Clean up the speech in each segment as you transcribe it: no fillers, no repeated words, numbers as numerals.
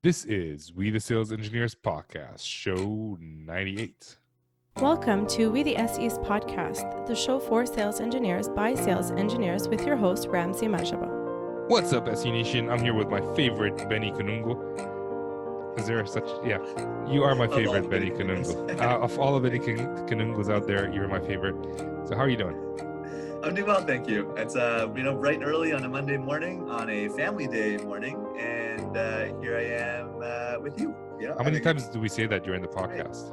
This is We the Sales Engineers Podcast, show 98. Welcome to We the SEs Podcast, the show for sales engineers by sales engineers with your host, Ramsey Majaba. What's up, SE Nation? I'm here with my favorite, Benny Kanungo. Is there such? Yeah, you are my favorite, Benny Kanungo. Of all of Benny Kanungos out there, you're my favorite. So how are you doing? I'm doing well, thank you. It's bright and early on a Monday morning, on a family day morning, and here I am with you. How many times do we say that during the podcast?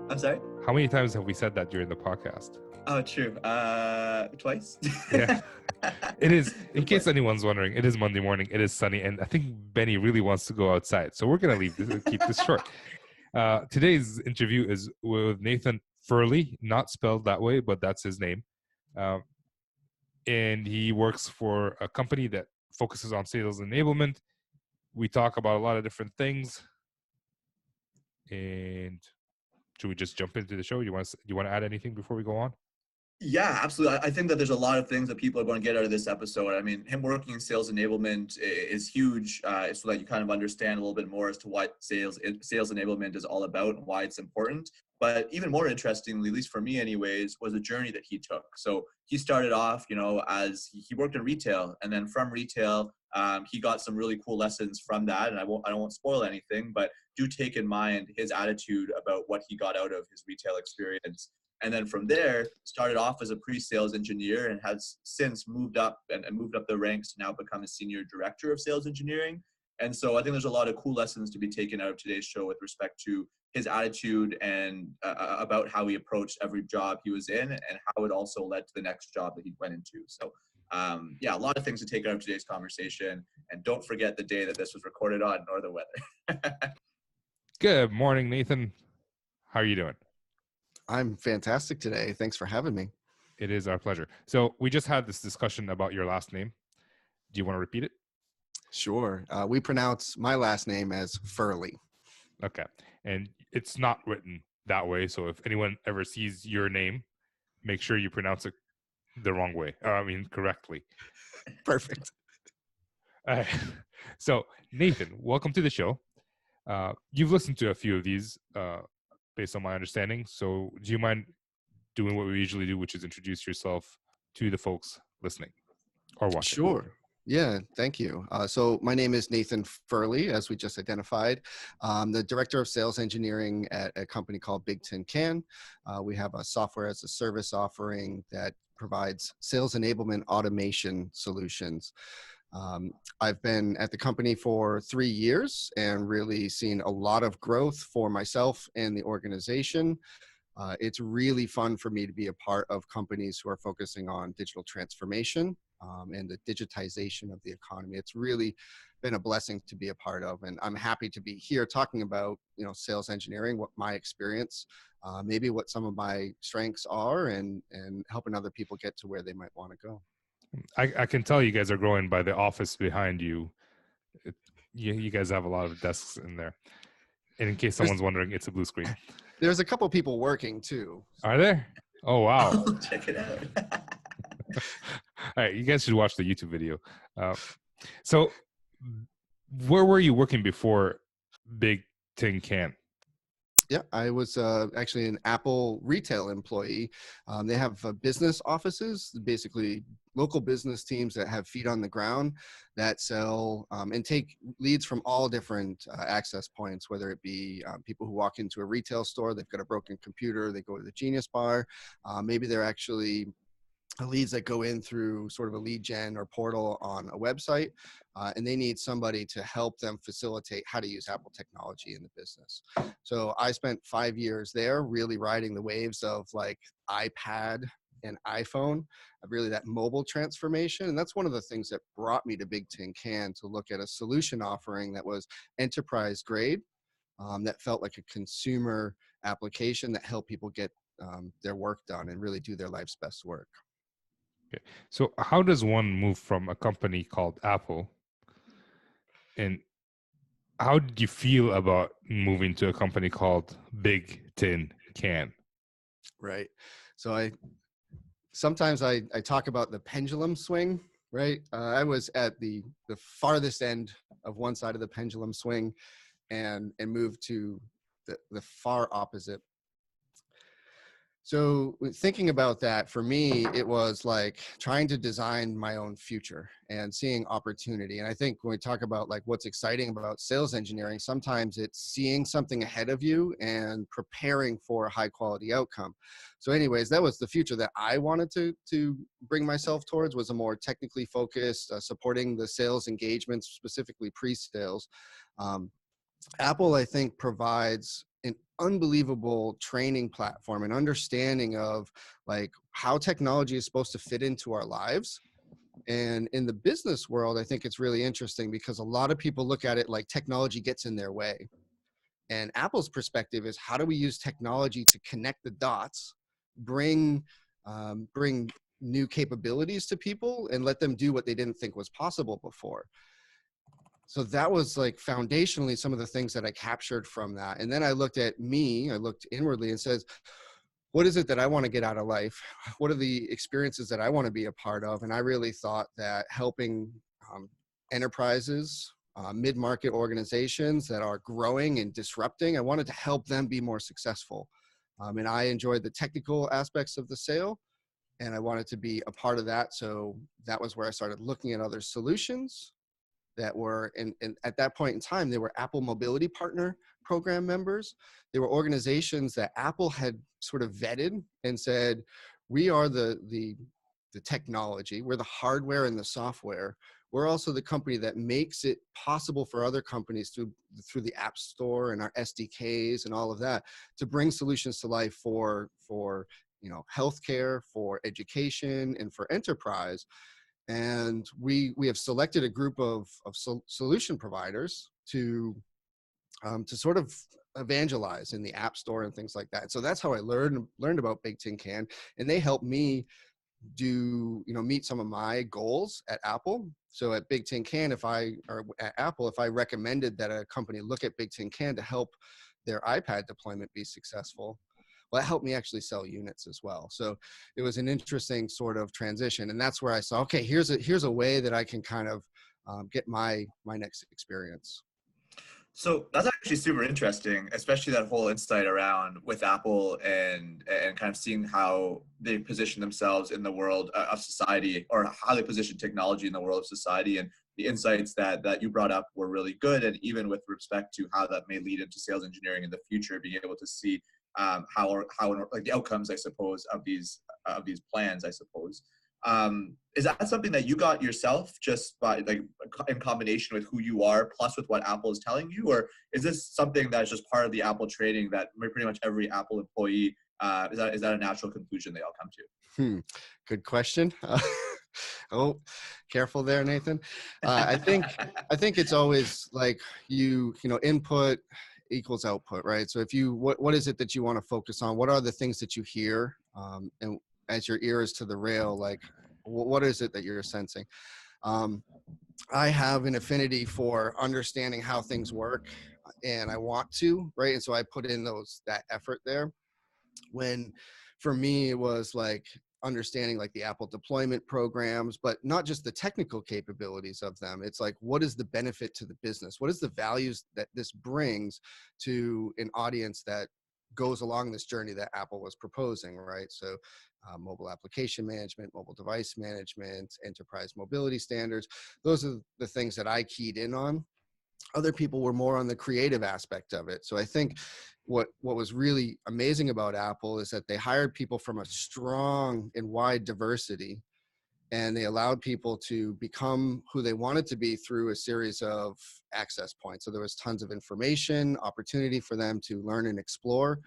I'm sorry? How many times have we said that during the podcast? Oh, true. Twice? Yeah. It is, in case anyone's wondering, it is Monday morning, it is sunny, and I think Benny really wants to go outside. So we're going to leave this and keep this short. Today's interview is with Nathan Fierley, not spelled that way, but that's his name. And he works for a company that focuses on sales enablement. We talk about a lot of different things. And should we just jump into the show? You want to add anything before we go on? Yeah, absolutely. I think that there's a lot of things that people are going to get out of this episode. I mean, him working in sales enablement is huge, so that you kind of understand a little bit more as to what sales enablement is all about and why it's important. But even more interestingly, at least for me anyways, was the journey that he took. So he started off, as he worked in retail, and then from retail, he got some really cool lessons from that. And I won't spoil anything, but do take in mind his attitude about what he got out of his retail experience. And then from there, started off as a pre-sales engineer and has since moved up and moved up the ranks to now become a senior director of sales engineering. And so I think there's a lot of cool lessons to be taken out of today's show with respect to his attitude and about how he approached every job he was in and how it also led to the next job that he went into. So a lot of things to take out of today's conversation. And don't forget the day that this was recorded on, nor the weather. Good morning, Nathan. How are you doing? I'm fantastic today. Thanks for having me. It is our pleasure. So we just had this discussion about your last name. Do you want to repeat it? Sure. We pronounce my last name as Fierley. Okay. And it's not written that way. So if anyone ever sees your name, make sure you pronounce it the wrong way. Correctly. Perfect. So Nathan, welcome to the show. You've listened to a few of these based on my understanding. So do you mind doing what we usually do, which is introduce yourself to the folks listening or watching? Sure. Yeah, thank you. So my name is Nathan Fierley, as we just identified. I'm the Director of Sales Engineering at a company called Bigtincan. We have a software as a service offering that provides sales enablement automation solutions. I've been at the company for 3 years and really seen a lot of growth for myself and the organization. It's really fun for me to be a part of companies who are focusing on digital transformation and the digitization of the economy. It's really been a blessing to be a part of, and I'm happy to be here talking about sales engineering, what my experience, maybe what some of my strengths are, and helping other people get to where they might want to go. I can tell you guys are growing by the office behind you. You guys have a lot of desks in there. And in case someone's wondering, it's a blue screen. There's a couple people working too. Are there? Oh, wow. Check it out. All right, you guys should watch the YouTube video. So where were you working before Bigtincan? Yeah, I was actually an Apple retail employee. They have business offices, basically local business teams that have feet on the ground that sell and take leads from all different access points, whether it be people who walk into a retail store, they've got a broken computer, they go to the Genius Bar. Maybe they're actually leads that go in through sort of a lead gen or portal on a website, and they need somebody to help them facilitate how to use Apple technology in the business. So I spent 5 years there really riding the waves of like iPad and iPhone, really that mobile transformation. And that's one of the things that brought me to Bigtincan, to look at a solution offering that was enterprise grade, that felt like a consumer application that helped people get their work done and really do their life's best work. Okay. So how does one move from a company called Apple, and how did you feel about moving to a company called Bigtincan? Right. So sometimes I talk about the pendulum swing right? I was at the farthest end of one side of the pendulum swing, and moved to the far opposite. So thinking about that, for me, it was like trying to design my own future and seeing opportunity. And I think when we talk about like what's exciting about sales engineering, sometimes it's seeing something ahead of you and preparing for a high quality outcome. So anyways, that was the future that I wanted to bring myself towards, was a more technically focused, supporting the sales engagements, specifically pre-sales. Apple, I think, provides an unbelievable training platform and understanding of like how technology is supposed to fit into our lives. And in the business world, I think it's really interesting because a lot of people look at it like technology gets in their way. And Apple's perspective is, how do we use technology to connect the dots, bring new capabilities to people and let them do what they didn't think was possible before. So that was like foundationally some of the things that I captured from that. And then I looked inwardly and says, what is it that I want to get out of life? What are the experiences that I want to be a part of? And I really thought that helping enterprises, mid-market organizations that are growing and disrupting, I wanted to help them be more successful. And I enjoyed the technical aspects of the sale, and I wanted to be a part of that. So that was where I started looking at other solutions that were, and at that point in time, they were Apple Mobility Partner Program members. They were organizations that Apple had sort of vetted and said, we are the technology, we're the hardware and the software. We're also the company that makes it possible for other companies through the App Store and our SDKs and all of that to bring solutions to life for healthcare, for education, and for enterprise. And we have selected a group of solution providers to sort of evangelize in the App Store and things like that. So that's how I learned about Bigtincan, and they helped me meet some of my goals at Apple. So at Bigtincan, at Apple, if I recommended that a company look at Bigtincan to help their iPad deployment be successful, well, that helped me actually sell units as well. So it was an interesting sort of transition. And that's where I saw, okay, here's a way that I can kind of get my next experience. So that's actually super interesting, especially that whole insight around with Apple and kind of seeing how they position themselves in the world of society, or how they position technology in the world of society. And the insights that you brought up were really good. And even with respect to how that may lead into sales engineering in the future, being able to see how like the outcomes, I suppose, of these plans, I suppose. Is that something that you got yourself just by like in combination with who you are plus with what Apple is telling you, or is this something that's just part of the Apple training that pretty much every Apple employee is that a natural conclusion they all come to? Good question. Oh, careful there, Nathan. I think it's always like input equals output, right? So if you what is it that you want to focus on? What are the things that you hear? And as your ear is to the rail, like what is it that you're sensing? I have an affinity for understanding how things work, and I want to, right? And so I put in that effort there. When for me it was like understanding like the Apple deployment programs, but not just the technical capabilities of them. It's like, what is the benefit to the business? What is the values that this brings to an audience that goes along this journey that Apple was proposing, right? So mobile application management, mobile device management, enterprise mobility standards. Those are the things that I keyed in on. Other people were more on the creative aspect of it. So I think what was really amazing about Apple is that they hired people from a strong and wide diversity, and they allowed people to become who they wanted to be through a series of access points. So there was tons of information, opportunity for them to learn and explore,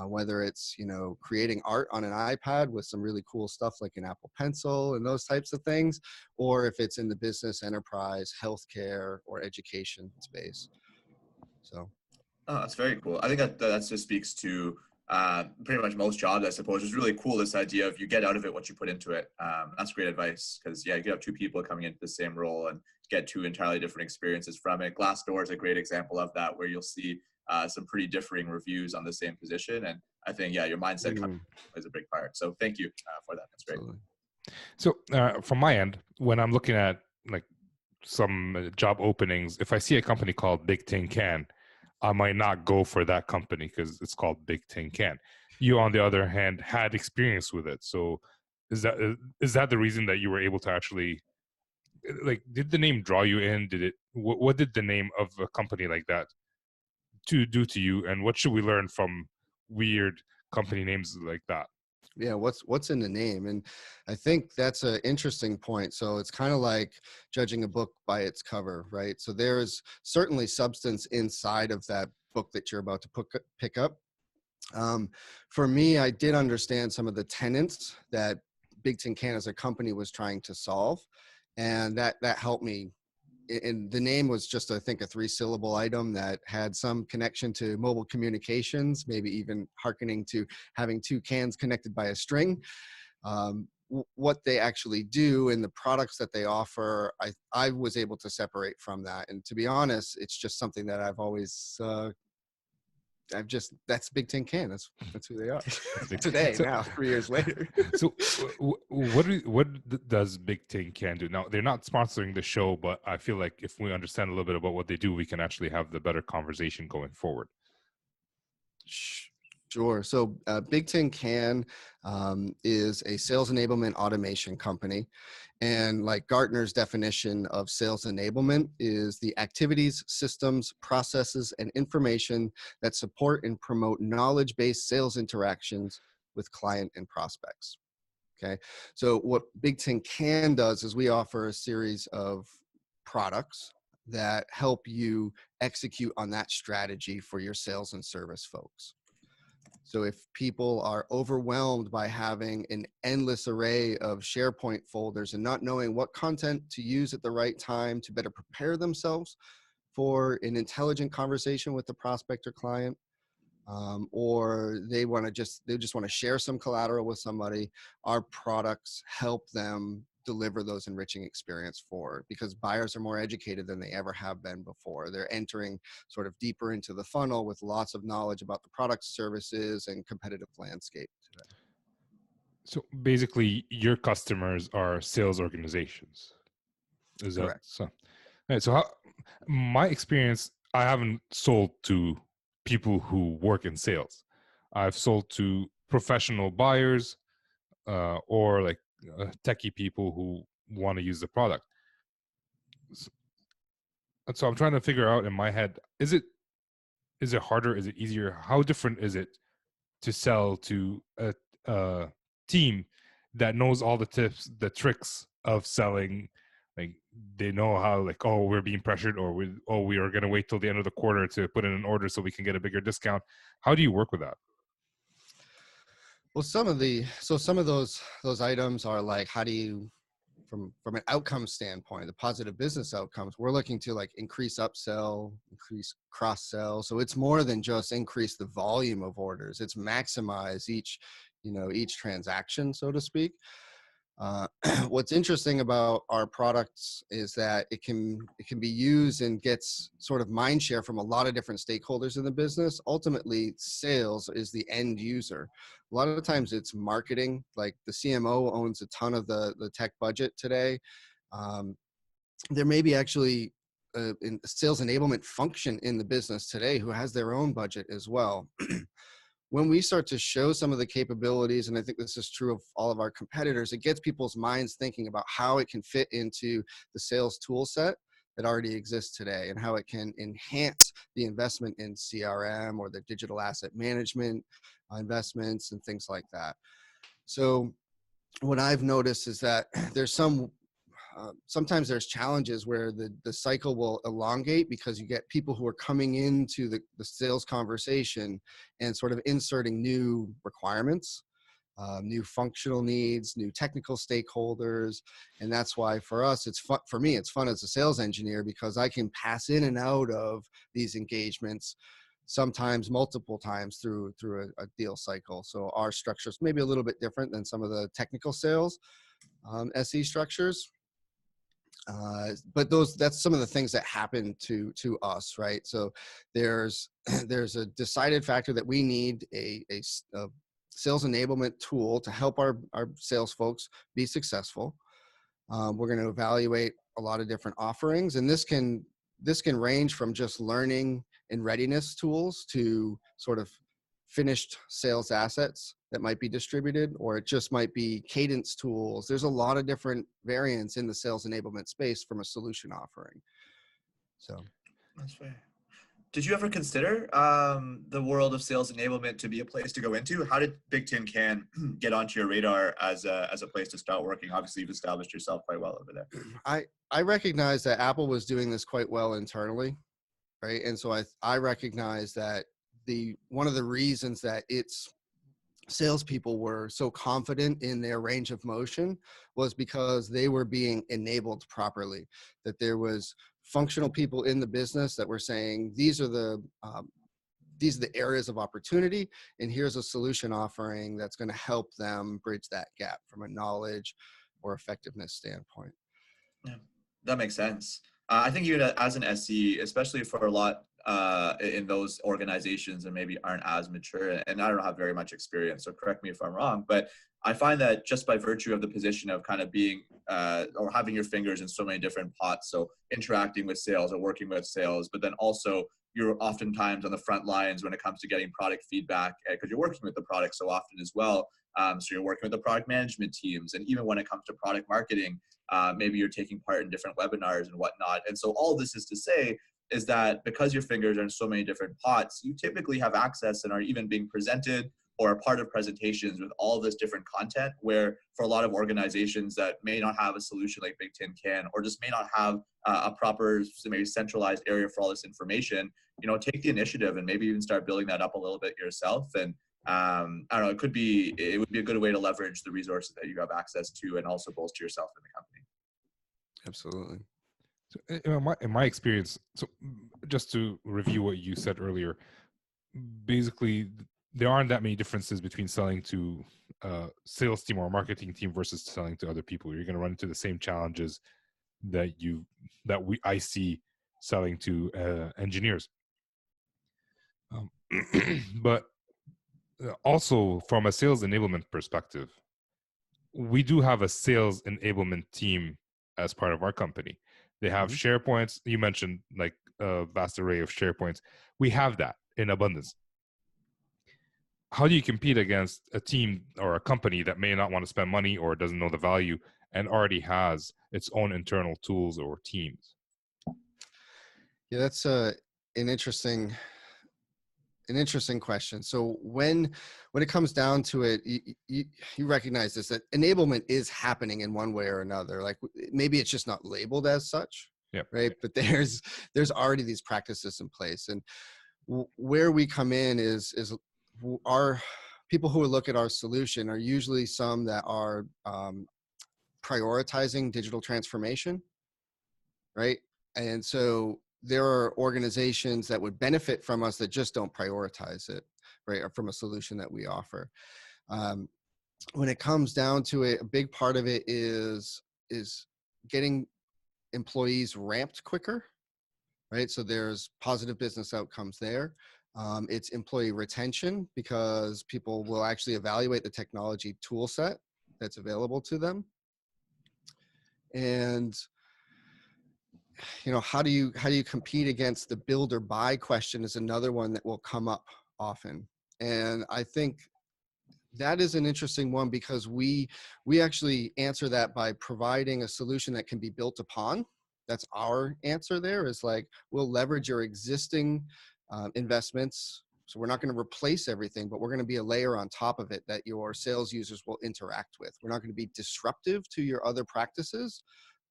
whether it's, creating art on an iPad with some really cool stuff like an Apple Pencil and those types of things, or if it's in the business, enterprise, healthcare, or education space. So. Oh, that's very cool. I think that just speaks to pretty much most jobs, I suppose. It's really cool, this idea of you get out of it what you put into it. That's great advice, because you have two people coming into the same role and get two entirely different experiences from it. Glassdoor is a great example of that, where you'll see some pretty differing reviews on the same position. And I think, your mindset plays a big part. So thank you for that. That's great. Absolutely. So from my end, when I'm looking at like some job openings, if I see a company called Bigtincan, I might not go for that company because it's called Bigtincan. You, on the other hand, had experience with it. So is that the reason that you were able to actually, like, did the name draw you in? Did it? What did the name of a company like that to do to you? And what should we learn from weird company names like that? Yeah, what's in the name? And I think that's an interesting point. So it's kind of like judging a book by its cover, right? So there is certainly substance inside of that book that you're about to pick up. For me, I did understand some of the tenets that Bigtincan as a company was trying to solve, and that helped me. And the name was just, I think, a 3-syllable item that had some connection to mobile communications, maybe even hearkening to having 2 cans connected by a string. What they actually do and the products that they offer, I was able to separate from that. And to be honest, it's just something that I've always, that's Bigtincan. That's who they are today, So, now, 3 years later. So does Bigtincan do? Now, they're not sponsoring the show, but I feel like if we understand a little bit about what they do, we can actually have the better conversation going forward. Sure. So Bigtincan is a sales enablement automation company. And like Gartner's definition of sales enablement is the activities, systems, processes, and information that support and promote knowledge-based sales interactions with client and prospects. Okay. So what Bigtincan does is we offer a series of products that help you execute on that strategy for your sales and service folks. So if people are overwhelmed by having an endless array of SharePoint folders and not knowing what content to use at the right time to better prepare themselves for an intelligent conversation with the prospect or client, or they just want to share some collateral with somebody, our products help them deliver those enriching experience forward, because buyers are more educated than they ever have been before. They're entering sort of deeper into the funnel with lots of knowledge about the products, services, and competitive landscape today. So basically, your customers are sales organizations. Is that Correct? so? All right. So my experience, I haven't sold to people who work in sales. I've sold to professional buyers or like techie people who want to use the product. So I'm trying to figure out in my head, is it harder? Is it easier? How different is it to sell to a team that knows all the tips, the tricks of selling? Like, they know how, like, oh, we're being pressured, or we are going to wait till the end of the quarter to put in an order so we can get a bigger discount. How do you work with that? Well, some of those items are like, how do you, from an outcome standpoint, the positive business outcomes, we're looking to like increase upsell, increase cross sell. So it's more than just increase the volume of orders. It's maximize each transaction, so to speak. What's interesting about our products is that it can be used and gets sort of mind share from a lot of different stakeholders in the business. Ultimately, sales is the end user. A lot of the times it's marketing, like the CMO owns a ton of the tech budget today. There may be actually a sales enablement function in the business today who has their own budget as well. When we start to show some of the capabilities, and I think this is true of all of our competitors, it gets people's minds thinking about how it can fit into the sales tool set that already exists today, and how it can enhance the investment in CRM or the digital asset management investments and things like that. So what I've noticed is that there's sometimes there's challenges where the cycle will elongate because you get people who are coming into the sales conversation and sort of inserting new requirements, new functional needs, new technical stakeholders. And that's why for us, it's fun. For me, it's fun as a sales engineer because I can pass in and out of these engagements, sometimes multiple times through a deal cycle. So our structure is maybe a little bit different than some of the technical sales SE structures. But that's some of the things that happen to us, right? So there's a decided factor that we need a sales enablement tool to help our sales folks be successful. We're going to evaluate a lot of different offerings, and this can range from just learning and readiness tools to sort of finished sales assets that might be distributed, or it just might be cadence tools. There's a lot of different variants in the sales enablement space from a solution offering. So that's fair. Did you ever consider the world of sales enablement to be a place to go into? How did Bigtincan get onto your radar as a place to start working? Obviously, you've established yourself quite well over there. I recognize that Apple was doing this quite well internally, right? And so I recognize that one of the reasons that its salespeople were so confident in their range of motion was because they were being enabled properly, that there was functional people in the business that were saying, these are the areas of opportunity, and here's a solution offering that's going to help them bridge that gap from a knowledge or effectiveness standpoint. Yeah, that makes sense. I think even as an SE, especially for a lot in those organizations that maybe aren't as mature, and I don't have very much experience, so correct me if I'm wrong, but I find that just by virtue of the position of kind of being or having your fingers in so many different pots, so interacting with sales or working with sales, but then also you're oftentimes on the front lines when it comes to getting product feedback because you're working with the product so often as well. So you're working with the product management teams, and even when it comes to product marketing, maybe you're taking part in different webinars and whatnot. And so all this is to say is that because your fingers are in so many different pots, you typically have access and are even being presented or a part of presentations with all this different content, where for a lot of organizations that may not have a solution like Bigtincan, or just may not have a proper, maybe centralized area for all this information, take the initiative and maybe even start building that up a little bit yourself. And I don't know, it would be a good way to leverage the resources that you have access to and also bolster yourself in the company. Absolutely. So in my experience, so just to review what you said earlier, basically there aren't that many differences between selling to a sales team or a marketing team versus selling to other people. You're going to run into the same challenges that I see selling to engineers. But also from a sales enablement perspective, we do have a sales enablement team as part of our company. They have SharePoints. You mentioned like a vast array of SharePoints. We have that in abundance. How do you compete against a team or a company that may not want to spend money or doesn't know the value and already has its own internal tools or teams? Yeah, that's an interesting question. So when it comes down to it, you recognize this, that enablement is happening in one way or another. Like maybe it's just not labeled as such, right? But there's already these practices in place, and where we come in is our people who look at our solution are usually some that are prioritizing digital transformation, right? And so there are organizations that would benefit from us that just don't prioritize it, right, or from a solution that we offer. When it comes down to it, a big part of it is getting employees ramped quicker, right? So there's positive business outcomes there. It's employee retention, because people will actually evaluate the technology tool set that's available to them. And how do you compete against the build or buy question is another one that will come up often. And I think that is an interesting one, because we actually answer that by providing a solution that can be built upon. That's our answer there, is like, we'll leverage your existing investments. So we're not going to replace everything, but we're going to be a layer on top of it that your sales users will interact with. We're not going to be disruptive to your other practices.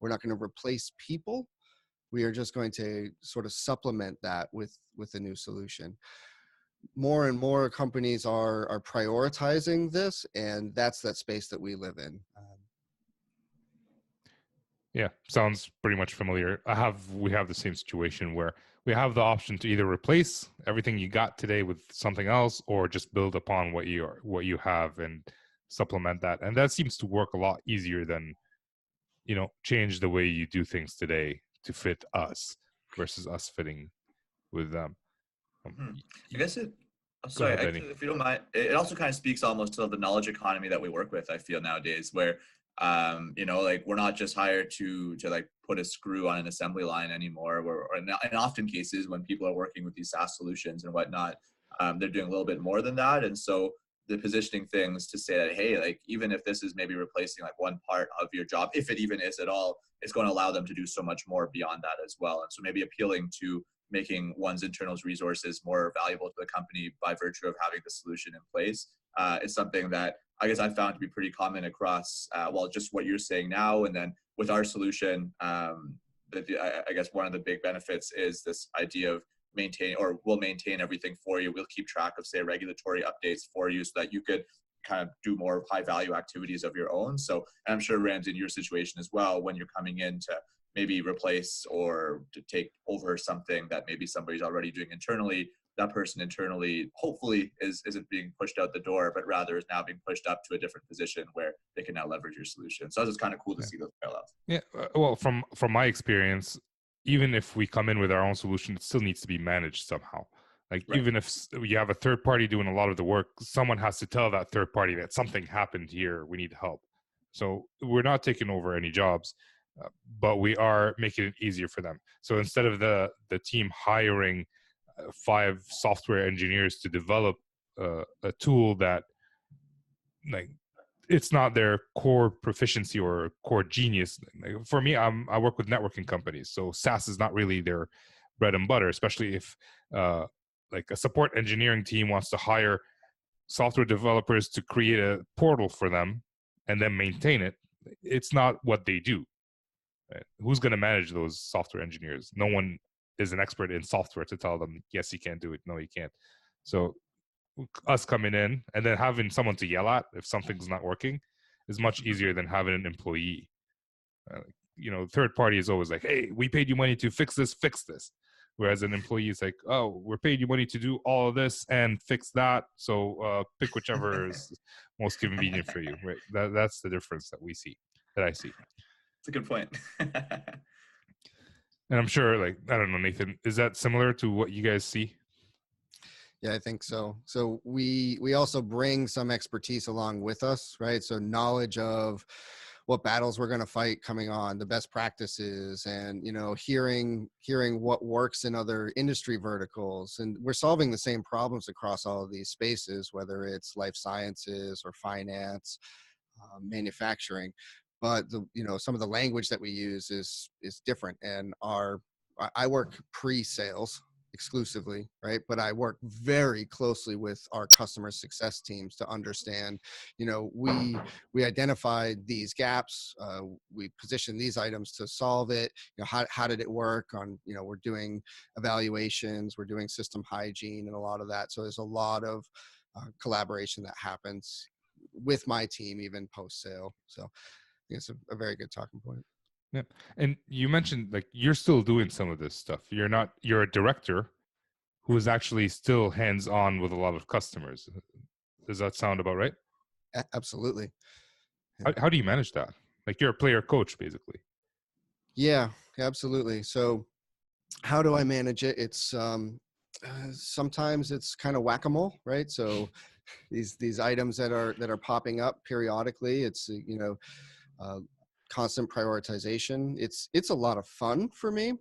We're not going to replace people. We are just going to sort of supplement that with a new solution. More and more companies are prioritizing this, and that's that space that we live in. Yeah, sounds pretty much familiar. We have the same situation where we have the option to either replace everything you got today with something else, or just build upon what you have and supplement that. And that seems to work a lot easier than, change the way you do things today to fit us versus us fitting with them. I guess it Go Sorry, ahead, Benny. if you don't mind, it also kind of speaks almost to the knowledge economy that we work with. I feel nowadays, where like we're not just hired to like put a screw on an assembly line anymore. Or in often cases, when people are working with these SaaS solutions and whatnot, they're doing a little bit more than that. And so the positioning things to say that, hey, like even if this is maybe replacing like one part of your job, if it even is at all, it's going to allow them to do so much more beyond that as well. And so maybe appealing to making one's internal resources more valuable to the company by virtue of having the solution in place is something that I guess I found to be pretty common across, just what you're saying now. And then with our solution, I guess one of the big benefits is this idea of we'll maintain everything for you. We'll keep track of, say, regulatory updates for you so that you could kind of do more high value activities of your own. So, and I'm sure, Rams, in your situation as well, when you're coming in to maybe replace or to take over something that maybe somebody's already doing internally, that person internally hopefully isn't being pushed out the door, but rather is now being pushed up to a different position where they can now leverage your solution. So it's kind of cool to see those parallels. Yeah. Well, from my experience, even if we come in with our own solution, it still needs to be managed somehow. Like Right. even if you have a third party doing a lot of the work, someone has to tell that third party that something happened here. We need help. So we're not taking over any jobs, but we are making it easier for them. So instead of the team hiring 5 software engineers to develop a tool that like it's not their core proficiency or core genius. Like, for me, I work with networking companies, so SaaS is not really their bread and butter, especially if like a support engineering team wants to hire software developers to create a portal for them and then maintain it. It's not what they do. Right? Who's going to manage those software engineers? No one is an expert in software to tell them, yes, you can do it. No, you can't. So us coming in and then having someone to yell at if something's not working is much easier than having an employee. Third party is always like, hey, we paid you money to fix this. Whereas an employee is like, oh, we're paid you money to do all of this and fix that. So pick whichever is most convenient for you. Right? That's the difference that I see. It's a good point. And I'm sure, like, I don't know, Nathan, is that similar to what you guys see? Yeah, I think so. So we also bring some expertise along with us, right? So knowledge of what battles we're going to fight coming on, the best practices, and hearing what works in other industry verticals. And we're solving the same problems across all of these spaces, whether it's life sciences or finance, manufacturing. But some of the language that we use is different. And I work pre-sales exclusively, right? But I work very closely with our customer success teams to understand, we identified these gaps, we position these items to solve it. How did it work on, we're doing evaluations, we're doing system hygiene and a lot of that. So there's a lot of collaboration that happens with my team, even post-sale. So I think it's a very good talking point. Yeah. And you mentioned like you're still doing some of this stuff. You're a director who is actually still hands-on with a lot of customers. Does that sound about right? Absolutely. How do you manage that? Like you're a player coach, basically. Yeah, absolutely. So how do I manage it? It's sometimes it's kind of whack-a-mole, right? So these items that are popping up periodically, it's constant prioritization. It's a lot of fun for me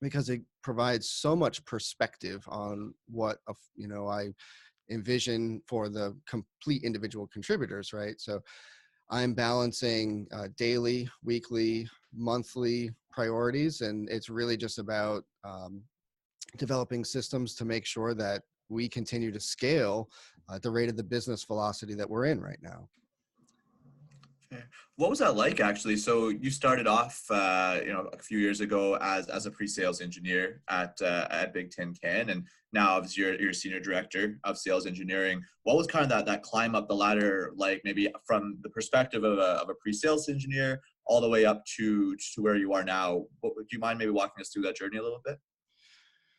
because it provides so much perspective on what I envision for the complete individual contributors, right? So I'm balancing daily, weekly, monthly priorities, and it's really just about developing systems to make sure that we continue to scale at the rate of the business velocity that we're in right now. What was that like, actually? So you started off, a few years ago as a pre-sales engineer at Bigtincan, and now as you're senior director of sales engineering. What was kind of that climb up the ladder like, maybe from the perspective of a pre-sales engineer all the way up to where you are now? Do you mind maybe walking us through that journey a little bit?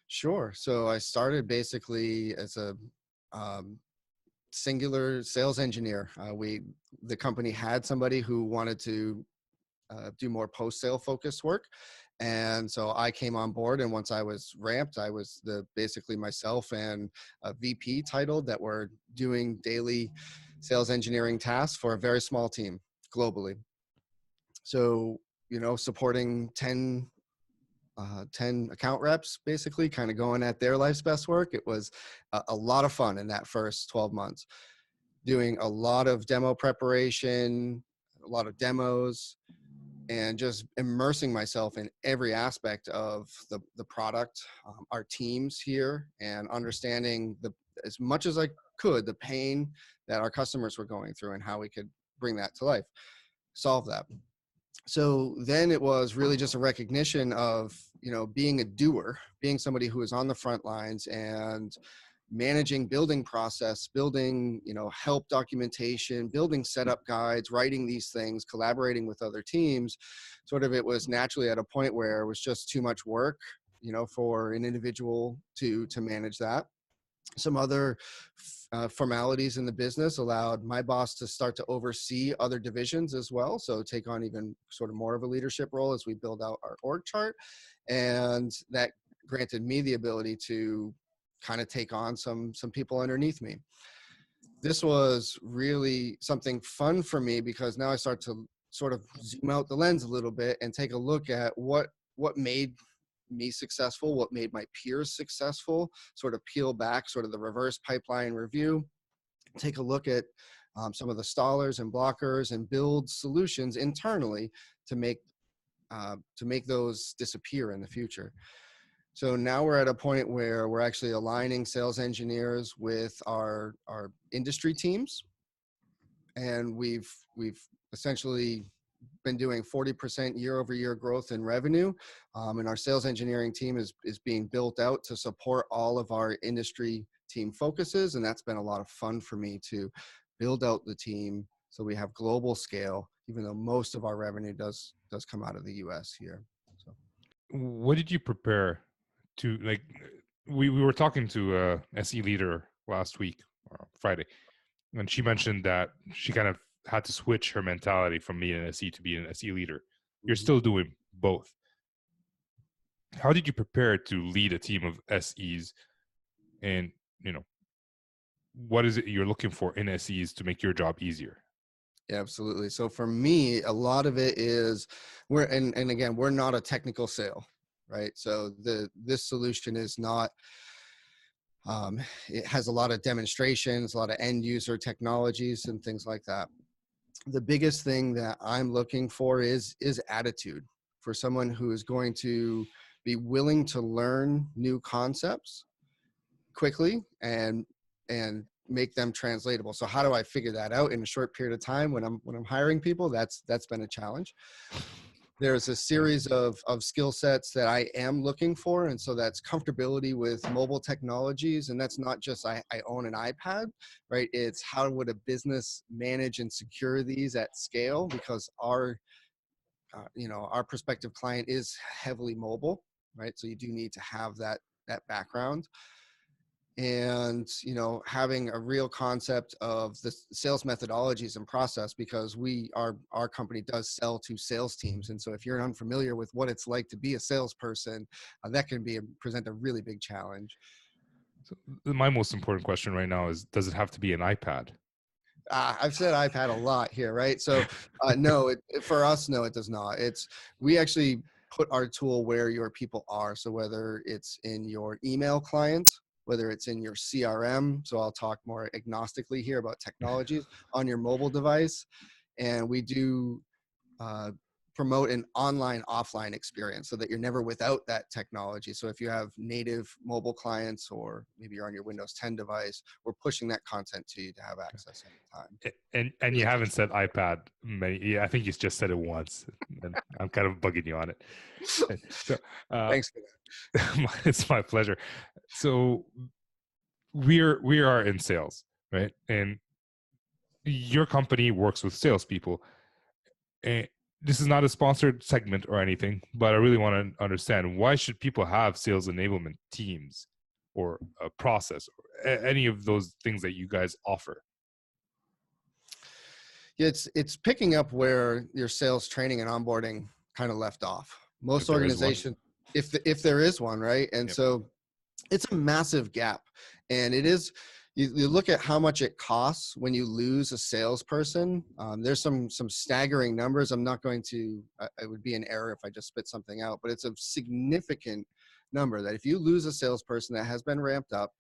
Sure. So I started basically as a singular sales engineer. The company had somebody who wanted to do more post-sale focused work, And so I came on board, and once I was ramped, I was basically myself and a VP titled that were doing daily sales engineering tasks for a very small team globally. So, supporting 10 account reps, basically kind of going at their life's best work. It was a lot of fun in that first 12 months, doing a lot of demo preparation, a lot of demos, and just immersing myself in every aspect of the product, our teams here, and understanding as much as I could, the pain that our customers were going through and how we could bring that to life, solve that. So then it was really just a recognition of, being a doer, being somebody who is on the front lines and managing building process, building, help documentation, building setup guides, writing these things, collaborating with other teams. Sort of, it was naturally at a point where it was just too much work, for an individual to manage that. Some other formalities in the business allowed my boss to start to oversee other divisions as well. So take on even sort of more of a leadership role as we build out our org chart. And that granted me the ability to kind of take on some people underneath me. This was really something fun for me because now I start to sort of zoom out the lens a little bit and take a look at what made me successful, what made my peers successful, sort of peel back sort of the reverse pipeline review, take a look at some of the stallers and blockers, and build solutions internally to make those disappear in the future. So now we're at a point where we're actually aligning sales engineers with our industry teams, and we've essentially been doing 40% year-over-year growth in revenue, and our sales engineering team is being built out to support all of our industry team focuses, and that's been a lot of fun for me to build out the team so we have global scale, even though most of our revenue does come out of the US here. So What did you prepare to, like, we were talking to a SE leader last week, Friday, and she mentioned that she kind of had to switch her mentality from being an SE to being an SE leader. You're still doing both. How did you prepare to lead a team of SEs, and what is it you're looking for in SEs to make your job easier? Yeah, absolutely. So for me, a lot of it is and again, we're not a technical sale, right? So this solution is not, it has a lot of demonstrations, a lot of end user technologies and things like that. The biggest thing that I'm looking for is attitude, for someone who is going to be willing to learn new concepts quickly and make them translatable. So how do I figure that out in a short period of time when I'm hiring people? That's been a challenge. There's a series of skill sets that I am looking for. And so that's comfortability with mobile technologies. And that's not just I own an iPad, right? It's how would a business manage and secure these at scale? Because our prospective client is heavily mobile, right? So you do need to have that background. And having a real concept of the sales methodologies and process, because our company does sell to sales teams, and so if you're unfamiliar with what it's like to be a salesperson, that can present a really big challenge. So my most important question right now is, does it have to be an iPad? I've said iPad a lot here, right? So no, for us, no, it does not. We actually put our tool where your people are. So whether it's in your email client, whether it's in your CRM, so I'll talk more agnostically here about technologies, on your mobile device, and we do promote an online offline experience so that you're never without that technology. So if you have native mobile clients, or maybe you're on your Windows 10 device, we're pushing that content to you to have access anytime. And you haven't said iPad many. I think you just said it once, and I'm kind of bugging you on it. So Thanks for that. It's my pleasure. So we are in sales, right? And your company works with salespeople. And this is not a sponsored segment or anything, but I really want to understand, why should people have sales enablement teams or a process or any of those things that you guys offer? It's picking up where your sales training and onboarding kind of left off. Most there is one. organizations, if there is one, right? And Yep. so it's a massive gap. And it is, you look at how much it costs when you lose a salesperson. There's some staggering numbers. I'm not going to, it would be an error if I just spit something out, but it's a significant number that if you lose a salesperson that has been ramped up,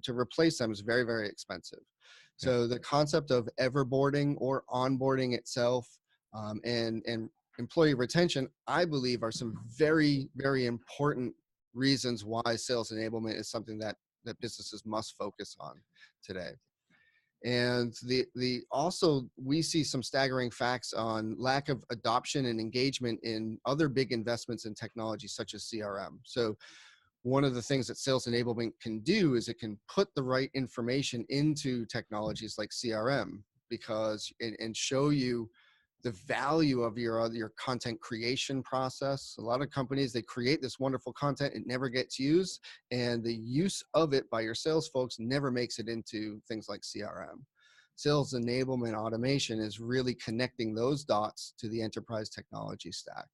to replace them is very, very expensive. So the concept of everboarding or onboarding itself, and employee retention, I believe, are some very, very important reasons why sales enablement is something that businesses must focus on today. And the also, we see some staggering facts on lack of adoption and engagement in other big investments in technology such as CRM. So one of the things that sales enablement can do is it can put the right information into technologies like CRM, because and show you the value of your content creation process. A lot of companies, they create this wonderful content, it never gets used, and the use of it by your sales folks never makes it into things like CRM. Sales enablement automation is really connecting those dots to the enterprise technology stack.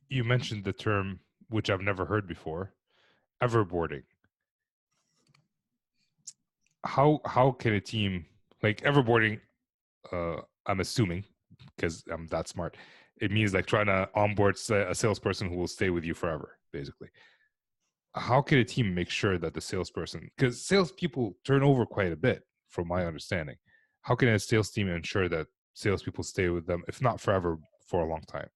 You mentioned the term, which I've never heard before, everboarding. How can a team, like everboarding, I'm assuming, because I'm that smart, it means like trying to onboard a salesperson who will stay with you forever, basically. How can a team make sure that the salesperson, because salespeople turn over quite a bit, from my understanding, how can a sales team ensure that salespeople stay with them, if not forever, for a long time?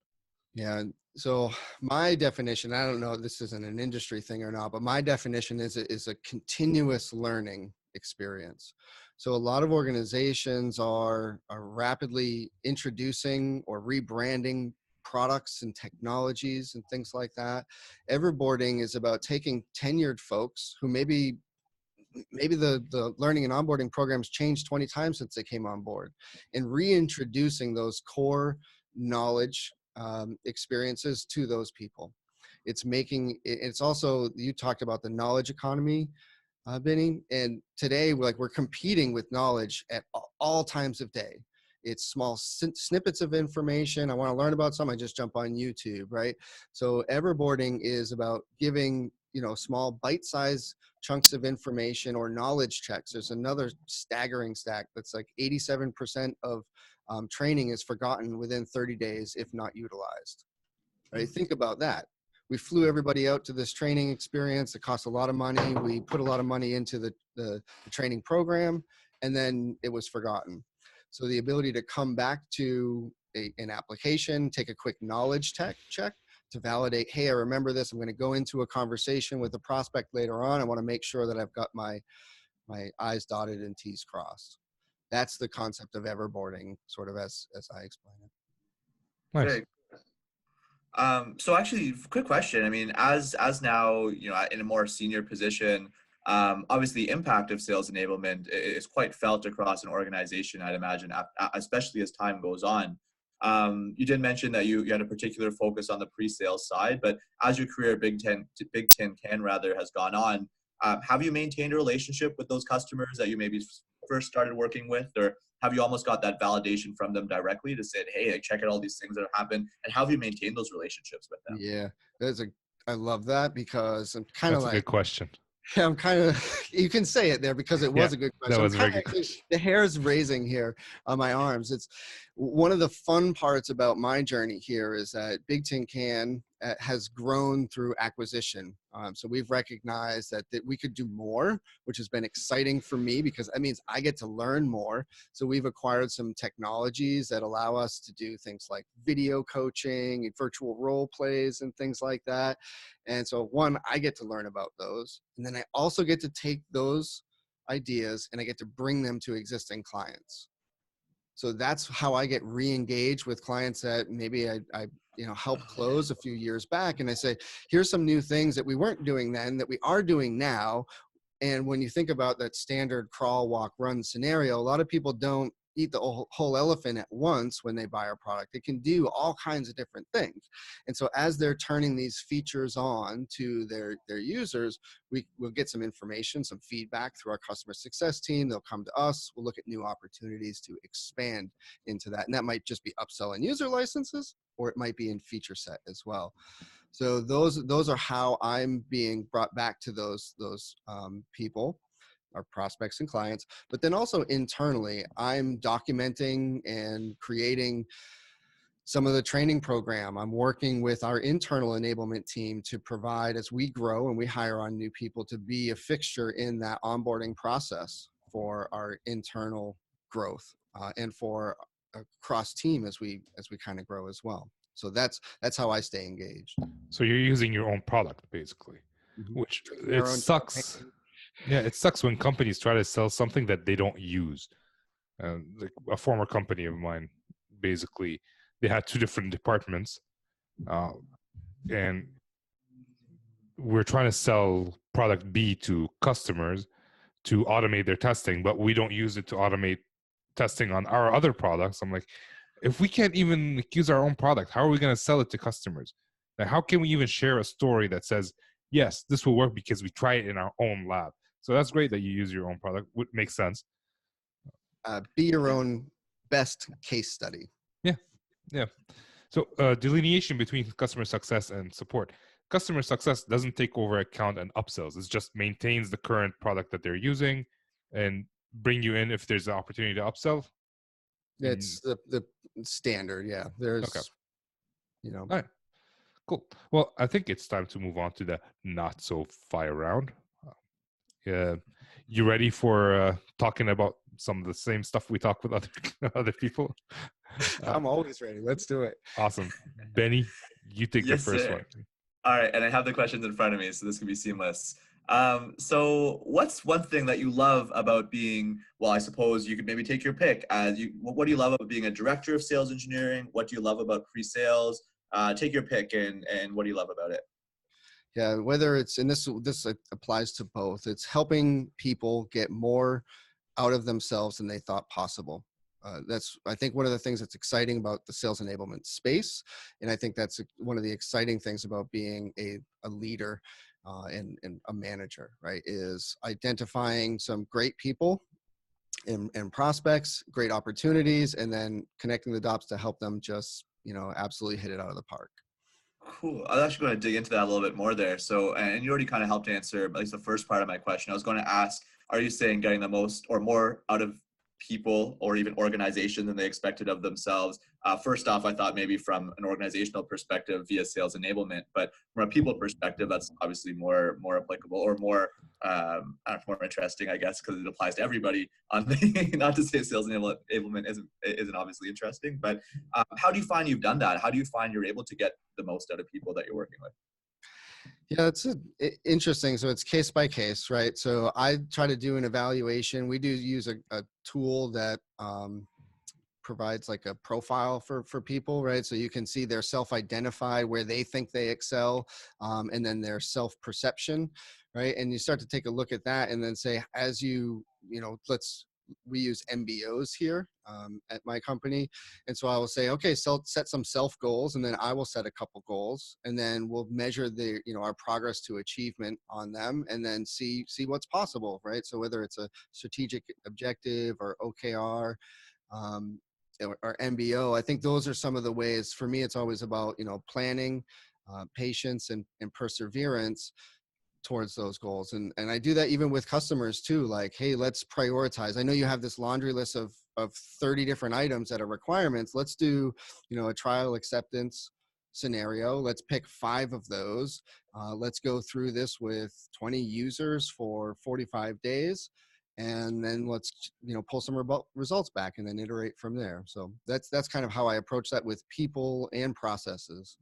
Yeah. So my definition, I don't know if this isn't an industry thing or not, but my definition is a continuous learning experience. So a lot of organizations are rapidly introducing or rebranding products and technologies and things like that. Everboarding is about taking tenured folks who maybe the learning and onboarding programs changed 20 times since they came on board, and reintroducing those core knowledge experiences to those people. It's also, you talked about the knowledge economy, Benny, and today we're competing with knowledge at all times of day. It's small snippets of information. I want to learn about something, I just jump on YouTube, right? So everboarding is about giving, small bite-sized chunks of information or knowledge checks. There's another staggering stat that's like 87% of training is forgotten within 30 days if not utilized. Right? Think about that. We flew everybody out to this training experience. It cost a lot of money. We put a lot of money into the training program, and then it was forgotten. So the ability to come back to an application, take a quick knowledge check to validate, hey, I remember this. I'm going to go into a conversation with a prospect later on. I want to make sure that I've got my I's dotted and T's crossed. That's the concept of everboarding, sort of as I explain it. Nice. Great. So actually, quick question. I mean, as now, in a more senior position, obviously the impact of sales enablement is quite felt across an organization, I'd imagine, especially as time goes on. You did mention that you had a particular focus on the pre-sales side, but as your career at Bigtincan rather has gone on, have you maintained a relationship with those customers that you maybe first started working with, or have you almost got that validation from them directly to say, hey, check out all these things that have happened, and how have you maintained those relationships with them? Yeah, I love that, because I'm kind of That's a good question. I'm kind of, you can say it there because it was a good question. That was a very good question. The hair's raising here on my arms. It's one of the fun parts about my journey here is that Bigtincan has grown through acquisition. So we've recognized that we could do more, which has been exciting for me because that means I get to learn more. So we've acquired some technologies that allow us to do things like video coaching and virtual role plays and things like that. And so one, I get to learn about those. And then I also get to take those ideas and I get to bring them to existing clients. So that's how I get re-engaged with clients that maybe I helped close a few years back. And I say, here's some new things that we weren't doing then that we are doing now. And when you think about that standard crawl, walk, run scenario, a lot of people don't eat the whole elephant at once when they buy our product. It can do all kinds of different things. And so as they're turning these features on to their users, we'll get some information, some feedback through our customer success team. They'll come to us. We'll look at new opportunities to expand into that. And that might just be upselling user licenses. or it might be in feature set as well. So those are how I'm being brought back to those people, our prospects and clients. But then also internally, I'm documenting and creating some of the training program. I'm working with our internal enablement team to provide, as we grow and we hire on new people, to be a fixture in that onboarding process for our internal growth and for a cross team as we kind of grow as well. So that's how I stay engaged. So you're using your own product basically, which it Our own sucks. campaign. Yeah, it sucks when companies try to sell something that they don't use. Like a former company of mine, basically, they had two different departments, and we're trying to sell product B to customers to automate their testing, but we don't use it to automate testing on our other products. I'm like, if we can't even use our own product, how are we going to sell it to customers? Like, how can we even share a story that says, yes, this will work because we try it in our own lab? So that's great that you use your own product. Would make sense. Be your own best case study. Yeah. So delineation between customer success and support. Customer success doesn't take over account and upsells. It just maintains the current product that they're using and bring you in if there's an opportunity to upsell. It's the standard. Yeah. There's, Okay. All right. Cool. Well, I think it's time to move on to the not so fire round. You ready for talking about some of the same stuff we talk with other people? I'm always ready. Let's do it. Awesome. Benny, you take the first one. All right, and I have the questions in front of me, so this can be seamless. So what's one thing that you love about being, well, I suppose you could maybe take your pick. What do you love about being a director of sales engineering? What do you love about pre-sales? Take your pick, and what do you love about it? Yeah, whether it's, and this applies to both, it's helping people get more out of themselves than they thought possible. That's, I think, one of the things that's exciting about the sales enablement space. And I think that's one of the exciting things about being a leader and a manager, right? Is identifying some great people and prospects, great opportunities, and then connecting the dots to help them just, absolutely hit it out of the park. Cool. I was actually going to dig into that a little bit more there. So, and you already kind of helped answer at least the first part of my question. I was going to ask, are you saying getting the most or more out of people or even organizations than they expected of themselves? First off, I thought maybe from an organizational perspective via sales enablement, but from a people perspective, that's obviously more applicable or more more interesting, I guess, because it applies to everybody. On the, not to say sales enablement isn't obviously interesting, but how do you find you've done that? How do you find you're able to get the most out of people that you're working with? Yeah, it's interesting. So it's case by case, right? So I try to do an evaluation. We do use a tool that provides like a profile for people, right? So you can see their self-identify, where they think they excel, and then their self-perception, right? And you start to take a look at that and then say, as we use MBOs here at my company. And so I will say, okay, so set some self goals, and then I will set a couple goals, and then we'll measure our progress to achievement on them, and then see what's possible, right? So whether it's a strategic objective or OKR, or MBO, I think those are some of the ways. For me, it's always about, planning, patience, and perseverance towards those goals. And I do that even with customers too. Like, hey, let's prioritize. I know you have this laundry list of 30 different items that are requirements. Let's do, a trial acceptance scenario. Let's pick 5 of those. Let's go through this with 20 users for 45 days. And then let's, pull some results back and then iterate from there. So that's kind of how I approach that with people and processes.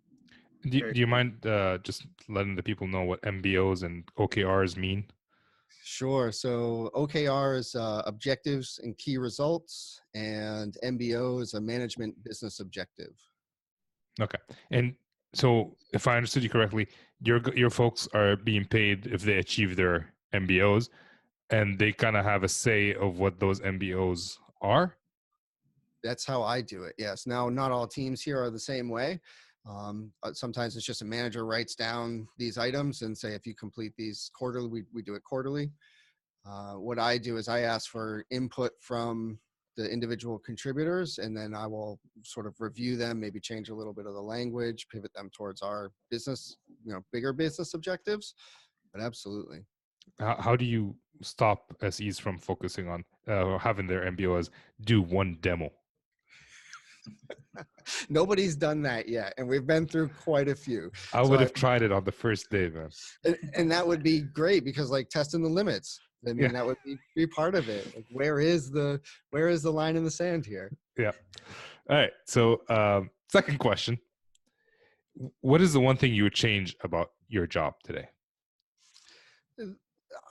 Do you mind just letting the people know what MBOs and OKRs mean? Sure. So OKR is objectives and key results, and MBO is a management business objective. Okay. And so if I understood you correctly, your folks are being paid if they achieve their MBOs, and they kind of have a say of what those MBOs are? That's how I do it. Yes. Now, not all teams here are the same way. Sometimes it's just a manager writes down these items and say, if you complete these quarterly, we do it quarterly. What I do is I ask for input from the individual contributors, and then I will sort of review them, maybe change a little bit of the language, pivot them towards our business, bigger business objectives. But absolutely. How do you stop SEs from focusing on or having their MBO as do one demo? Nobody's done that yet, and we've been through quite a few. I would have tried it on the first day, man. And that would be great, because like testing the limits, I mean, that would be part of it. Like, where is the line in the sand here? Yeah. All right. So second question. What is the one thing you would change about your job today?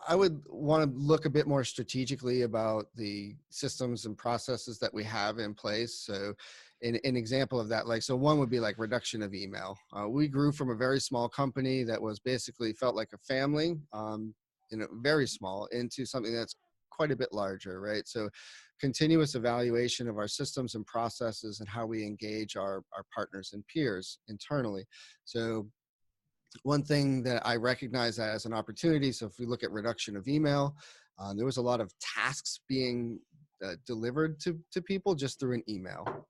I would want to look a bit more strategically about the systems and processes that we have in place. So an example of that, one would be like reduction of email. We grew from a very small company that was basically felt like a family, very small, into something that's quite a bit larger, right? So continuous evaluation of our systems and processes and how we engage our partners and peers internally. So one thing that I recognize as an opportunity, so if we look at reduction of email, there was a lot of tasks being delivered to people just through an email.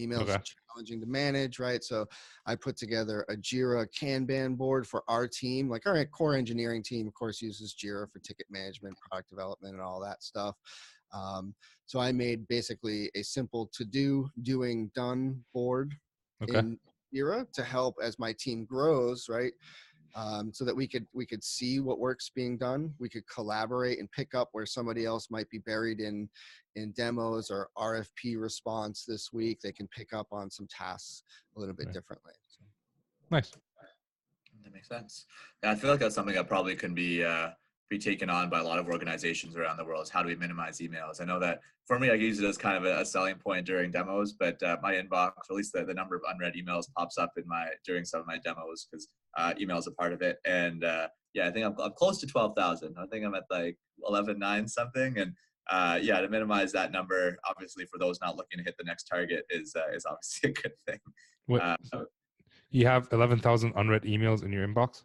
Emails Okay. challenging to manage, right? So I put together a Jira Kanban board for our team. Like our core engineering team, of course, uses Jira for ticket management, product development, and all that stuff. So I made basically a simple to-do, doing, done board in Jira to help as my team grows, right? So that we could see what work's being done. We could collaborate and pick up where somebody else might be buried in demos or RFP response this week. They can pick up on some tasks a little bit differently. So. Nice. That makes sense. Yeah, I feel like that's something that probably can be taken on by a lot of organizations around the world. Is how do we minimize emails? I know that for me, I use it as kind of a selling point during demos, but my inbox, or at least the number of unread emails, pops up during some of my demos because email is a part of it. And I think I'm close to 12,000. I think I'm at like 11,900 something. And to minimize that number, obviously for those not looking to hit the next target is obviously a good thing. You have 11,000 unread emails in your inbox?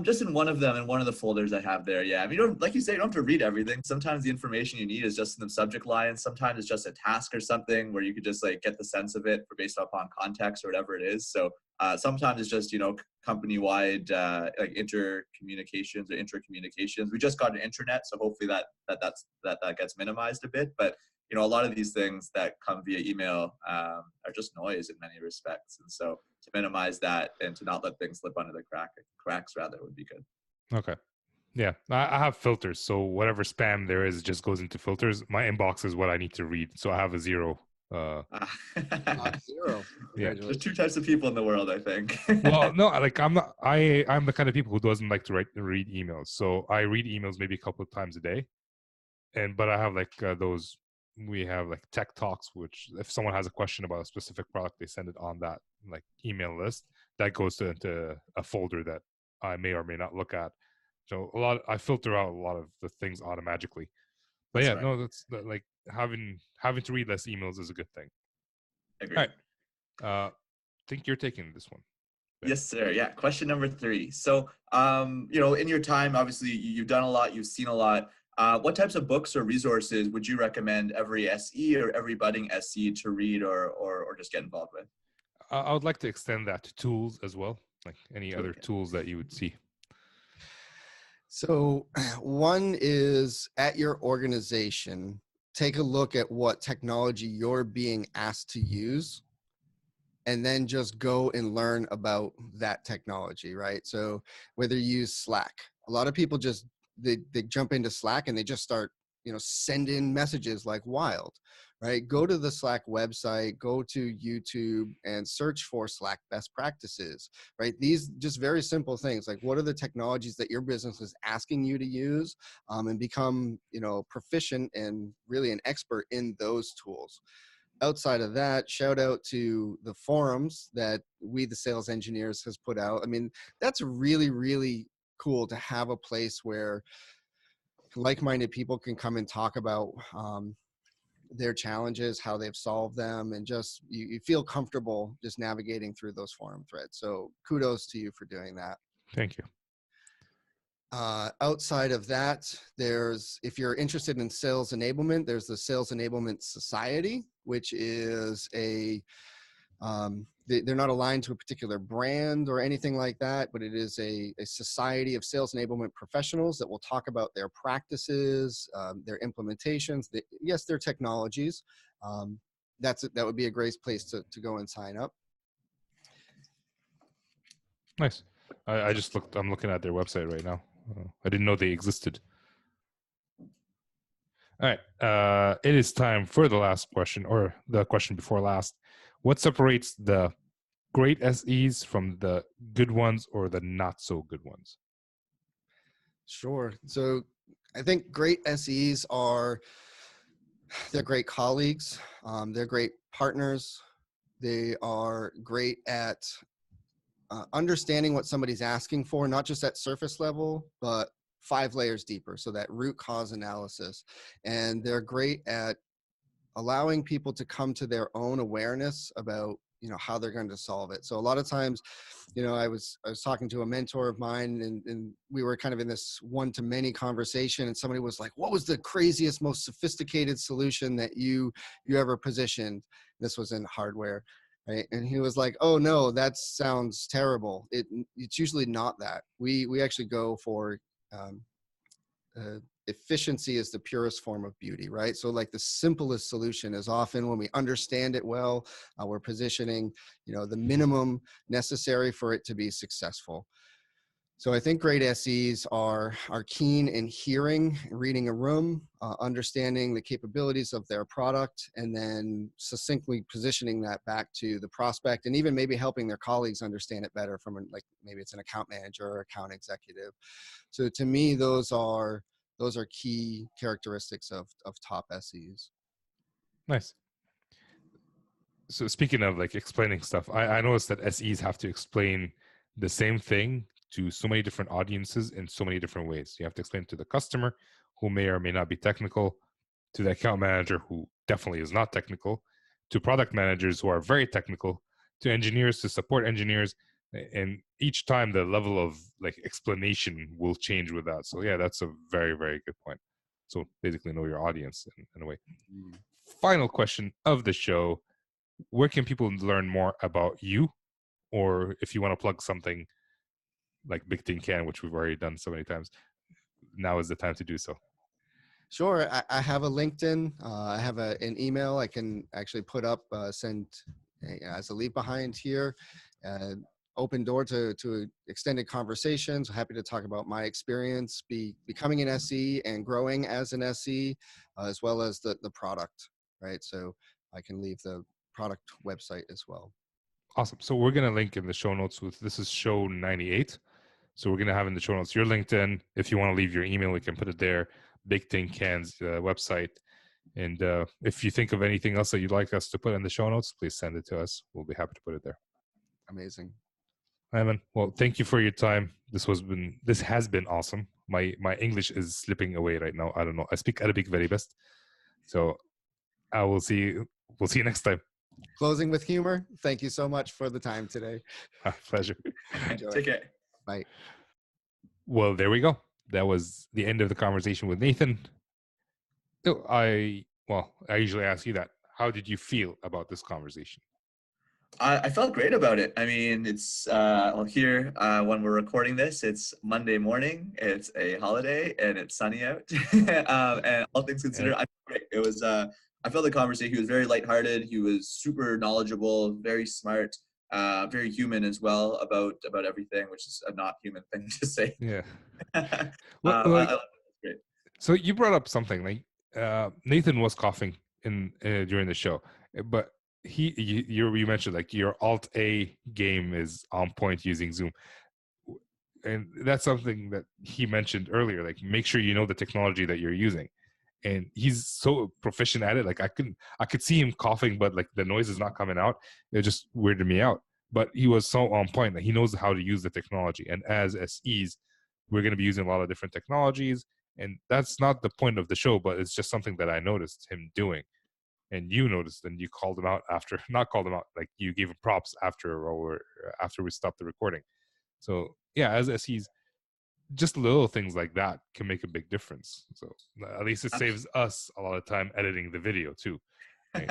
Just in one of them, in one of the folders I have there. Yeah, I mean, like you say, you don't have to read everything. Sometimes the information you need is just in the subject line. Sometimes it's just a task or something where you could just like get the sense of it based upon context or whatever it is. So sometimes it's just, company-wide like intercommunications or intra-communications. We just got an intranet, so hopefully that gets minimized a bit. But a lot of these things that come via email are just noise in many respects. And so to minimize that and to not let things slip under the cracks rather would be good. Okay. Yeah, I have filters. So whatever spam there is just goes into filters. My inbox is what I need to read. So I have a zero. Zero. Yeah. There's two types of people in the world, I think. Well, no, like I'm the kind of people who doesn't like to read emails. So I read emails maybe a couple of times a day. But I have like we have like tech talks, which if someone has a question about a specific product, they send it on that like email list that goes into a folder that I may or may not look at. So I filter out a lot of the things automatically. But that's like having to read less emails is a good thing. Agreed. All right. Think you're taking this one. Yes, sir. Yeah. Question number 3. So, in your time, obviously you've done a lot, you've seen a lot. What types of books or resources would you recommend every SE or every budding SE to read or just get involved with? I would like to extend that to tools as well, like any other tools that you would see. So one is at your organization, take a look at what technology you're being asked to use, and then just go and learn about that technology, right? So whether you use Slack, a lot of people just, they jump into Slack and they just start, send in messages like wild, right? Go to the Slack website, go to YouTube and search for Slack best practices, right? These just very simple things, like what are the technologies that your business is asking you to use, and become, proficient and really an expert in those tools. Outside of that, shout out to the forums that we, the sales engineers, has put out. I mean, that's really, really cool to have a place where like-minded people can come and talk about their challenges, how they've solved them, and just you feel comfortable just navigating through those forum threads. So kudos to you for doing that. Thank you. Outside of that, if you're interested in sales enablement, there's the Sales Enablement Society, which is they're not aligned to a particular brand or anything like that, but it is a society of sales enablement professionals that will talk about their practices, their implementations, their technologies. That would be a great place to go and sign up. Nice. I'm looking at their website right now. I didn't know they existed. All right. It is time for the last question, or the question before last. What separates the great SEs from the good ones or the not so good ones? Sure. So I think great SEs they're great colleagues. They're great partners. They are great at understanding what somebody's asking for, not just at surface level, but 5 layers deeper. So that root cause analysis. And they're great at allowing people to come to their own awareness about, how they're going to solve it. So a lot of times, I was talking to a mentor of mine, and we were kind of in this one-to-many conversation, and somebody was like, what was the craziest, most sophisticated solution that you ever positioned? This was in hardware. Right. And he was like, oh no, that sounds terrible. It's usually not that. We actually go for efficiency is the purest form of beauty, right? So like the simplest solution is often when we understand it well, we're positioning, the minimum necessary for it to be successful. So I think great SEs are keen in hearing, reading a room, understanding the capabilities of their product, and then succinctly positioning that back to the prospect, and even maybe helping their colleagues understand it better from maybe it's an account manager or account executive. So to me, those are key characteristics of top SEs. Nice. So speaking of like explaining stuff, I noticed that SEs have to explain the same thing to so many different audiences in so many different ways. You have to explain to the customer, who may or may not be technical, to the account manager, who definitely is not technical, to product managers who are very technical, to engineers, to support engineers. And each time the level of like explanation will change with that. So yeah, that's a very, very good point. So basically know your audience in a way. Final question of the show. Where can people learn more about you? Or if you want to plug something like Bigtincan, which we've already done so many times, now is the time to do so. Sure. I have a LinkedIn. I have an email I can actually put up, send as a leave behind here. Open door to extended conversations. Happy to talk about my experience becoming an SE and growing as an SE, as well as the product, right? So I can leave the product website as well. Awesome. So we're going to link in the show notes this is show 98. So we're going to have in the show notes your LinkedIn. If you want to leave your email, we can put it there. Bigtincan's website. And if you think of anything else that you'd like us to put in the show notes, please send it to us. We'll be happy to put it there. Amazing. Ivan, well, thank you for your time. This has been awesome. My English is slipping away right now. I don't know. I speak Arabic very best. So I will see. We'll see you next time. Closing with humor. Thank you so much for the time today. Pleasure. Enjoy. Take care. Bye. Well, there we go. That was the end of the conversation with Nathan. I usually ask you that. How did you feel about this conversation? I felt great about it. I mean, it's here when we're recording this, it's Monday morning. It's a holiday and it's sunny out. And all things considered, I felt great. It was. I felt the conversation. He was very lighthearted. He was super knowledgeable, very smart, very human as well about everything, which is a not human thing to say. Yeah. Great. So you brought up something like Nathan was coughing during the show, but you mentioned like your Alt A game is on point using Zoom, and that's something that he mentioned earlier. Like, make sure you know the technology that you're using, and he's so proficient at it. Like I could see him coughing, but like the noise is not coming out. It just weirded me out. But he was so on point that he knows how to use the technology. And as SEs, we're going to be using a lot of different technologies, and that's not the point of the show. But it's just something that I noticed him doing. And you noticed, and you called him out after, not called him out, like you gave him props after we stopped the recording. So yeah, as SEs, just little things like that can make a big difference. So at least it saves us a lot of time editing the video too. Right?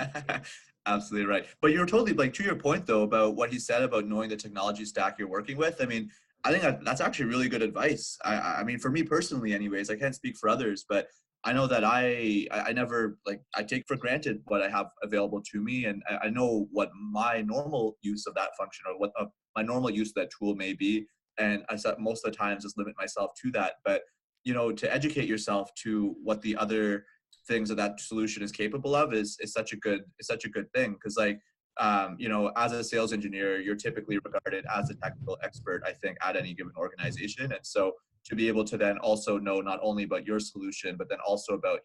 Absolutely right. But you're totally, like, to your point though about what he said about knowing the technology stack you're working with. I mean, I think that's actually really good advice. I mean, for me personally, anyways, I can't speak for others, but I know that I never, like, I take for granted what I have available to me, and I know what my normal use of that function or what my normal use of that tool may be, and most of the times just limit myself to that. But to educate yourself to what the other things that solution is capable of is such a good thing, because like as a sales engineer, you're typically regarded as a technical expert, I think, at any given organization. And so to be able to then also know not only about your solution, but then also about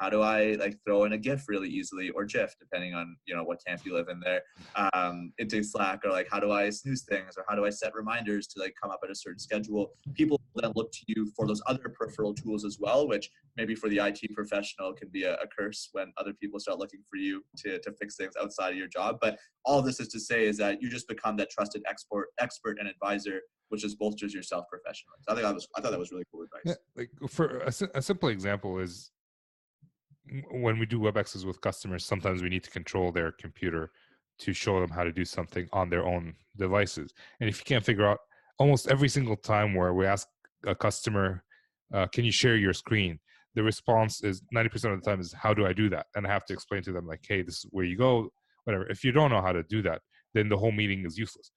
how do I, like, throw in a GIF really easily, or GIF, depending on what camp you live in there, into Slack, or like how do I snooze things, or how do I set reminders to, like, come up at a certain schedule. People then look to you for those other peripheral tools as well, which maybe for the IT professional can be a curse when other people start looking for you to fix things outside of your job. But all of this is to say is that you just become that trusted expert and advisor, which just bolsters yourself professionally. So I thought that was really cool advice. Yeah, like for a simple example is when we do WebExes with customers, sometimes we need to control their computer to show them how to do something on their own devices. And if you can't figure out, almost every single time where we ask a customer, can you share your screen? The response is 90% of the time is, how do I do that? And I have to explain to them, like, hey, this is where you go, whatever. If you don't know how to do that, then the whole meeting is useless.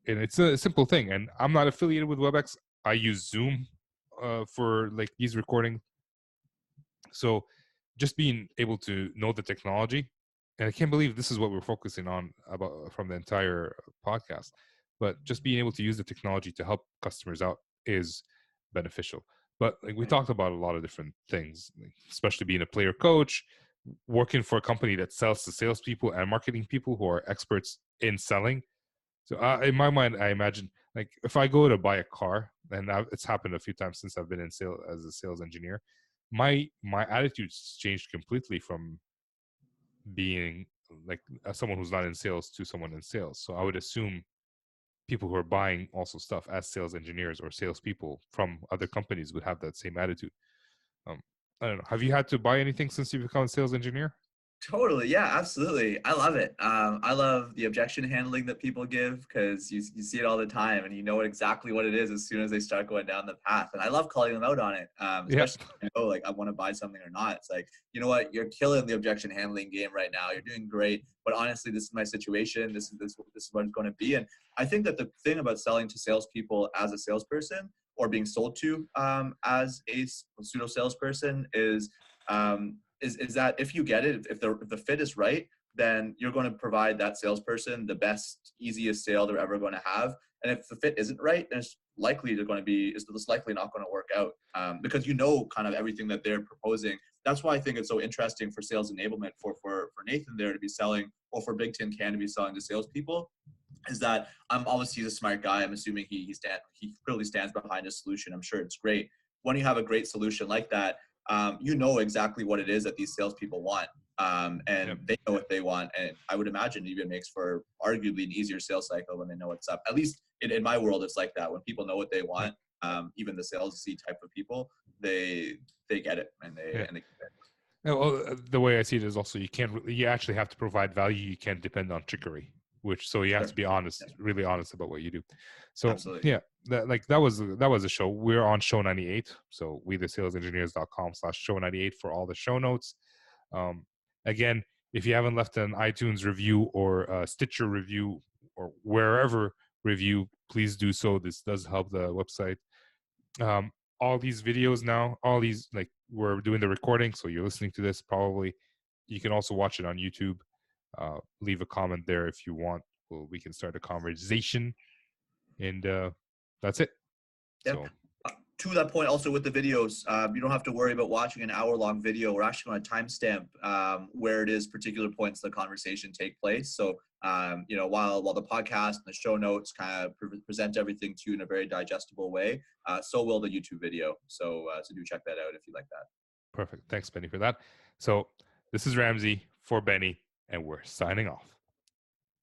And it's a simple thing. And I'm not affiliated with WebEx. I use Zoom for, like, these recordings. So just being able to know the technology, and I can't believe this is what we're focusing on about from the entire podcast, but just being able to use the technology to help customers out is beneficial. But like we talked about a lot of different things, like especially being a player coach, working for a company that sells to salespeople and marketing people who are experts in selling. So in my mind, I imagine, like, if I go to buy a car, and it's happened a few times since I've been in sales as a sales engineer, my attitude's changed completely from being like someone who's not in sales to someone in sales. So I would assume people who are buying also stuff as sales engineers or salespeople from other companies would have that same attitude. I don't know. Have you had to buy anything since you become a sales engineer? Totally. Yeah, absolutely. I love it. I love the objection handling that people give, because you see it all the time, and you know exactly what it is as soon as they start going down the path. And I love calling them out on it, Yeah. especially if I know, like, I want to buy something or not. It's like, you know what, you're killing the objection handling game right now. You're doing great, but honestly, this is my situation. This is what it's going to be. And I think that the thing about selling to salespeople as a salesperson, or being sold to as a pseudo salesperson, is that if you get it, if the fit is right, then you're going to provide that salesperson the best, easiest sale they're ever going to have. And if the fit isn't right, then it's likely not going to work out, because kind of everything that they're proposing. That's why I think it's so interesting for sales enablement for Nathan there to be selling, or for Bigtincan to be selling to salespeople, is that obviously he's a smart guy. I'm assuming he clearly stands behind a solution. I'm sure it's great. When you have a great solution like that, you know exactly what it is that these salespeople want, and Yep. they know what they want. And I would imagine it even makes for arguably an easier sales cycle when they know what's up. At least in my world, it's like that. When people know what they want, even the salesy type of people, they get it, and they get it. Well, the way I see it is also you actually have to provide value. You can't depend on trickery, so you have to be honest, really honest about what you do. So Absolutely. yeah, that was a show. We're on show 98. So wetheSalesEngineers.com/show 98 for all the show notes. Again, if you haven't left an iTunes review or a Stitcher review or wherever review, please do so. This does help the website. All these videos now, like, we're doing the recording, so you're listening to this probably. You can also watch it on YouTube. Leave a comment there if you want. We can start a conversation, and that's it. Yep. So to that point, also with the videos, you don't have to worry about watching an hour-long video. We're actually going to timestamp where it is particular points the conversation take place. So, while the podcast and the show notes kind of present everything to you in a very digestible way, so will the YouTube video. So do check that out if you like that. perfect. Thanks, Benny, for that. So this is Ramsey for Benny, and we're signing off.